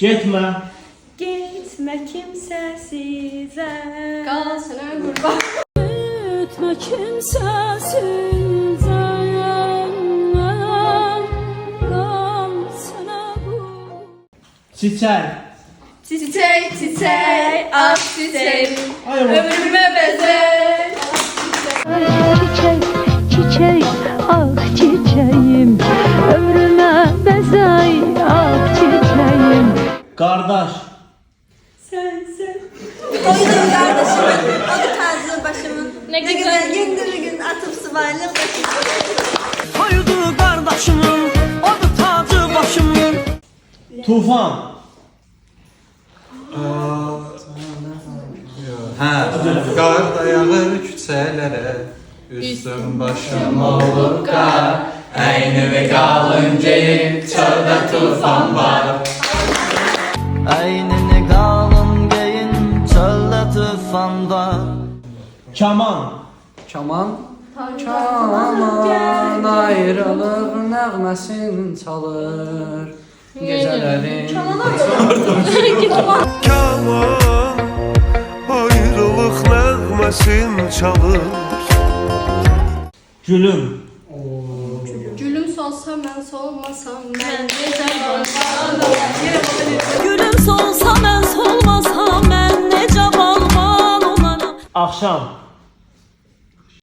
Getmə. Gitme kimsesize. Qalsana qurban. Gitme kimsesize. Kalsana bu. Çiçək. Çiçek çiçek, ah çiçek, Ay ama. ömrüme bezel. Çiçek, çiçek, ah çiçeğim, ömrüme bezay, ah çiçeğim. Qardaş. Sensin. Koydum kardeşimin, adı tacı başımın. Ne Ne güzel. güzel gündür gün atıp sıvaylık başımın. Koydu qardaşımın, adı tacı başımın. Tufan. Hə, qar da yağır küçələrə, üstüm başım olur qar, əynimi qalın geyim, çöldə tufan var. Əynini qalın geyin, çöldə tufan var. Kaman. Kaman, kaman ayrılıq nəğməsin çalır gecələrin. Kaman ayrılıq nəğməsin çalır. Gülüm. Gülüm solsa mən solmasam, mən necə Gülüm solsa ben solmasam ben nece balman olaram. Axşam.